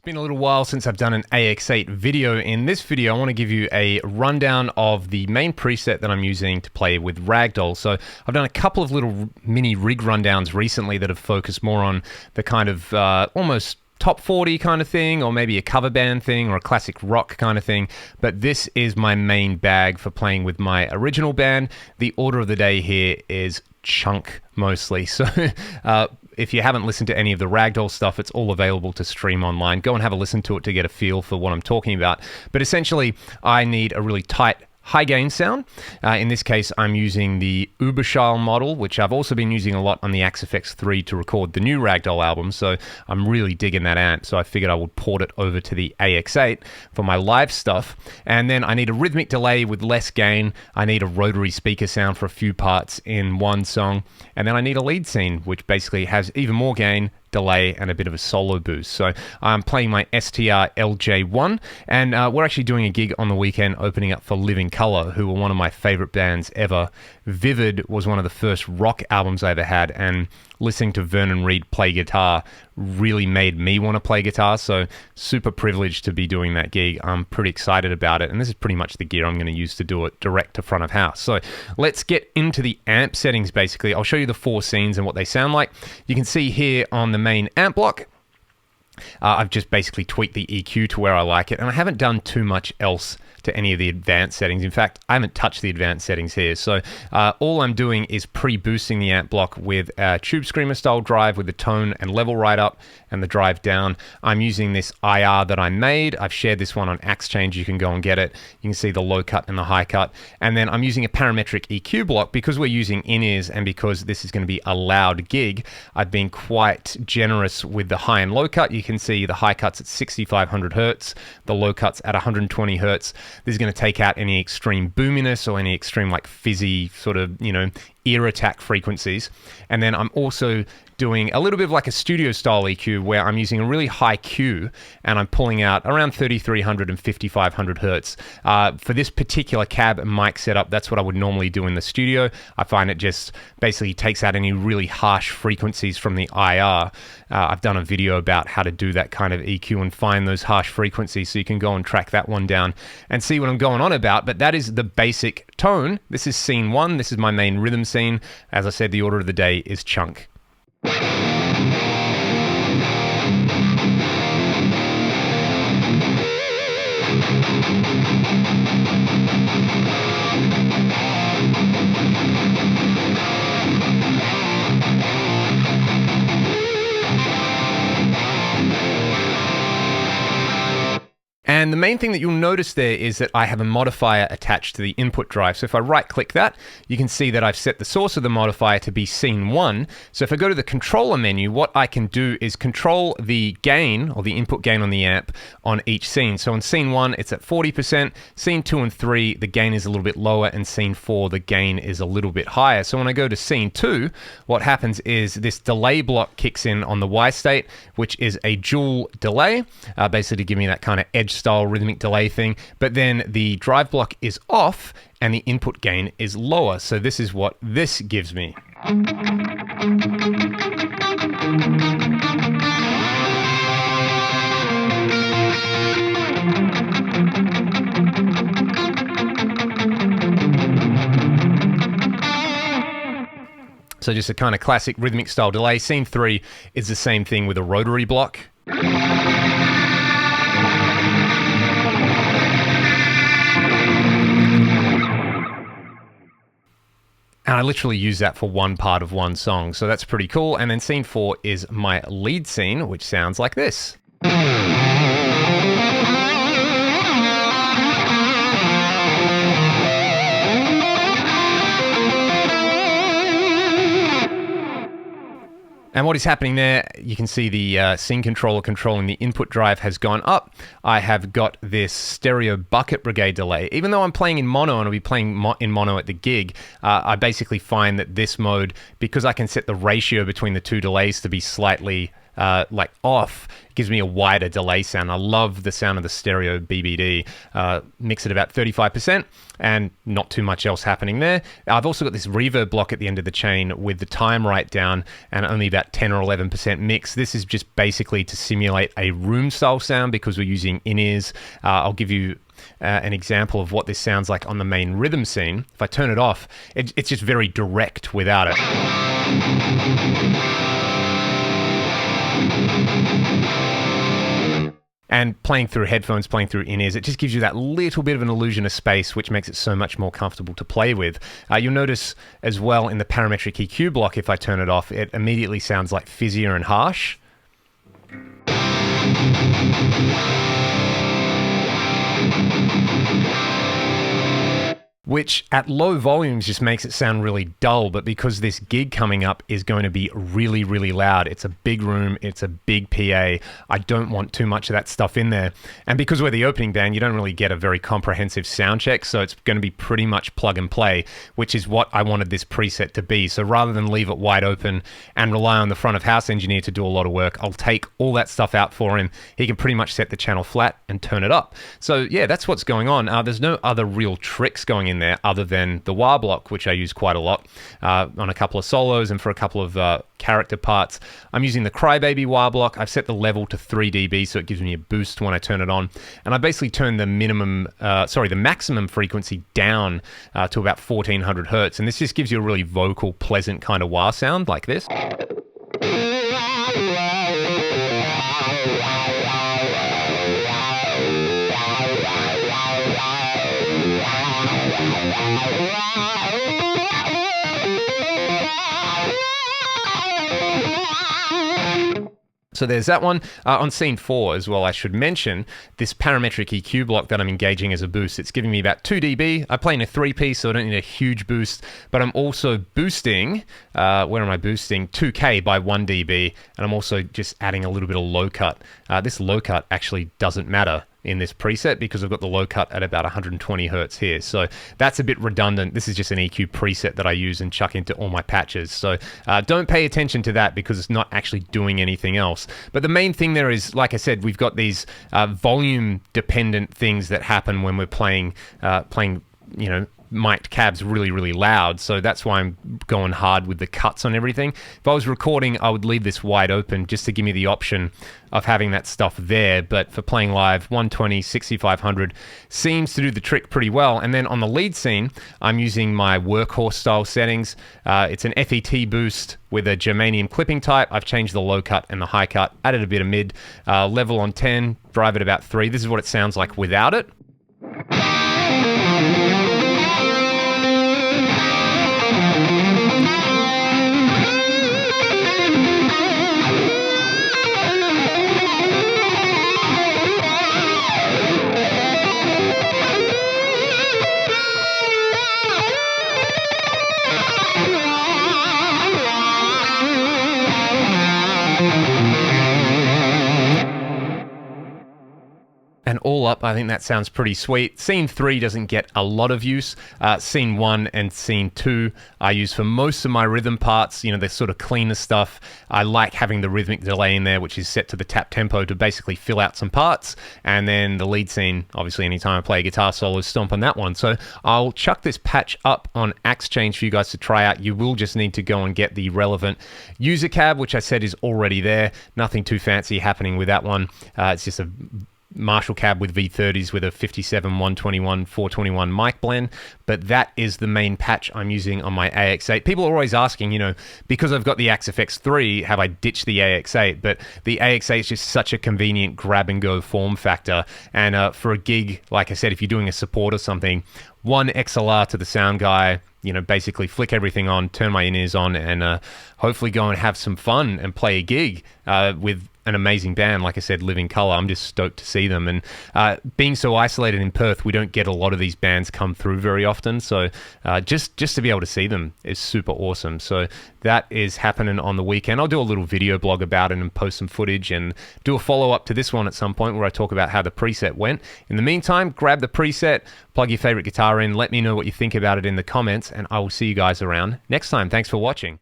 Been a little while since I've done an AX8 video. In this video, I want to give you a rundown of the main preset that I'm using to play with Ragdoll. So I've done a couple of little mini rig rundowns recently that have focused more on the kind of almost top 40 kind of thing, or maybe a cover band thing, or a classic rock kind of thing. But this is my main bag for playing with my original band. The order of the day here is chunk mostly. So if you haven't listened to any of the Ragdoll stuff, it's all available to stream online. Go and have a listen to it to get a feel for what I'm talking about. But essentially, I need a really tight high gain sound. In this case, I'm using the Uberschall model, which I've also been using a lot on the AX8 to record the new Ragdoll album. So I'm really digging that amp. So I figured I would port it over to the AX8 for my live stuff. And then I need a rhythmic delay with less gain. I need a rotary speaker sound for a few parts in one song. And then I need a lead scene, which basically has even more gain, delay, and a bit of a solo boost. So I'm playing my STR LJ1, and we're actually doing a gig on the weekend opening up for Living Colour, who were one of my favorite bands ever. Vivid was one of the first rock albums I ever had, and listening to Vernon Reid play guitar really made me want to play guitar, so super privileged to be doing that gig. I'm pretty excited about it, and this is pretty much the gear I'm going to use to do it direct to front of house. So let's get into the amp settings basically. I'll show you the four scenes and what they sound like. You can see here on the main amp block, I've just basically tweaked the EQ to where I like it, and I haven't done too much else to any of the advanced settings. In fact, I haven't touched the advanced settings here. So all I'm doing is pre-boosting the amp block with a Tube Screamer style drive with the tone and level right up and the drive down. I'm using this IR that I made. I've shared this one on AX8. You can go and get it. You can see the low cut and the high cut. And then I'm using a parametric EQ block because we're using in-ears and because this is going to be a loud gig. I've been quite generous with the high and low cut. You can see the high cut's at 6,500 hertz, the low cut's at 120 hertz. This is going to take out any extreme boominess or any extreme like fizzy sort of, ear attack frequencies. And then I'm also doing a little bit of like a studio style EQ where I'm using a really high Q and I'm pulling out around 3,300 and 5,500 hertz. For this particular cab and mic setup, that's what I would normally do in the studio. I find it just basically takes out any really harsh frequencies from the IR. I've done a video about how to do that kind of EQ and find those harsh frequencies, so you can go and track that one down and see what I'm going on about. But that is the basic tone. This is scene one. This is my main rhythm scene. As I said, the order of the day is chunk. And the main thing that you'll notice there is that I have a modifier attached to the input drive. So if I right click that, you can see that I've set the source of the modifier to be scene 1. So if I go to the controller menu, what I can do is control the gain or the input gain on the amp on each scene. So on scene 1, it's at 40%. Scene 2 and 3, the gain is a little bit lower, and scene 4, the gain is a little bit higher. So when I go to scene 2, what happens is this delay block kicks in on the Y state, which is a dual delay, basically to give me that kind of edge style rhythmic delay thing, but then the drive block is off and the input gain is lower. So this is what this gives me. So just a kind of classic rhythmic style delay. Scene 3 is the same thing with a rotary block. And I literally use that for one part of one song, so that's pretty cool. And then scene 4 is my lead scene, which sounds like this. And what is happening there, you can see the scene controller controlling the input drive has gone up. I have got this stereo Bucket-Brigade delay. Even though I'm playing in mono and I'll be playing in mono at the gig, I basically find that this mode, because I can set the ratio between the two delays to be slightly like off, it gives me a wider delay sound. I love the sound of the stereo BBD. Mix it about 35% and not too much else happening there. I've also got this reverb block at the end of the chain with the time right down and only about 10 or 11% mix. This is just basically to simulate a room style sound because we're using in-ears. I'll give you an example of what this sounds like on the main rhythm scene. If I turn it off, it's just very direct without it. And playing through headphones, playing through in-ears, it just gives you that little bit of an illusion of space, which makes it so much more comfortable to play with. You'll notice as well in the parametric EQ block, if I turn it off, it immediately sounds like fizzier and harsh. Which at low volumes just makes it sound really dull, but because this gig coming up is going to be really, really loud, it's a big room, it's a big PA, I don't want too much of that stuff in there. And because we're the opening band, you don't really get a very comprehensive sound check, so it's going to be pretty much plug and play, which is what I wanted this preset to be. So rather than leave it wide open and rely on the front of house engineer to do a lot of work, I'll take all that stuff out for him. He can pretty much set the channel flat and turn it up. So yeah, that's what's going on. There's no other real tricks going in there other than the wah block, which I use quite a lot on a couple of solos and for a couple of character parts. I'm using the Crybaby wah block. I've set the level to 3 dB, so it gives me a boost when I turn it on. And I basically turn the the maximum frequency down to about 1400 hertz. And this just gives you a really vocal, pleasant kind of wah sound like this. So there's that one. On scene 4 as well, I should mention, this parametric EQ block that I'm engaging as a boost, it's giving me about 2 dB. I play in a 3-piece, so I don't need a huge boost, but I'm also boosting, where am I boosting? 2K by 1 dB, and I'm also just adding a little bit of low cut. This low cut actually doesn't matter in this preset because I've got the low cut at about 120 hertz here. So that's a bit redundant. This is just an EQ preset that I use and chuck into all my patches. So don't pay attention to that because it's not actually doing anything else. But the main thing there is, like I said, we've got these volume dependent things that happen when we're playing, you know, mic'd cabs really, really loud. So that's why I'm going hard with the cuts on everything. If I was recording, I would leave this wide open just to give me the option of having that stuff there. But for playing live, 120, 6500 seems to do the trick pretty well. And then on the lead scene, I'm using my workhorse style settings. It's an FET boost with a germanium clipping type. I've changed the low cut and the high cut, added a bit of mid, level on 10, drive at about 3. This is what it sounds like without it. And all up, I think that sounds pretty sweet. Scene 3 doesn't get a lot of use. Scene 1 and Scene 2 I use for most of my rhythm parts, you know, the sort of cleaner stuff. I like having the rhythmic delay in there, which is set to the tap tempo to basically fill out some parts. And then the lead scene, obviously anytime I play a guitar solo, stomp on that one. So I'll chuck this patch up on AX8 for you guys to try out. You will just need to go and get the relevant user cab, which I said is already there. Nothing too fancy happening with that one. It's just a Marshall cab with V30s with a 57, 121, 421 mic blend, but that is the main patch I'm using on my AX8. People are always asking, you know, because I've got the AXFX3, have I ditched the AX8? But the AX8 is just such a convenient grab and go form factor. And for a gig, like I said, if you're doing a support or something, one XLR to the sound guy, you know, basically flick everything on, turn my in-ears on, and hopefully go and have some fun and play a gig with an amazing band. Like I said, Living Colour, I'm just stoked to see them. And being so isolated in Perth, we don't get a lot of these bands come through very often. So just to be able to see them is super awesome. So that is happening on the weekend. I'll do a little video blog about it and post some footage and do a follow-up to this one at some point where I talk about how the preset went. In the meantime, grab the preset, plug your favorite guitar in, let me know what you think about it in the comments, and I will see you guys around next time. Thanks for watching.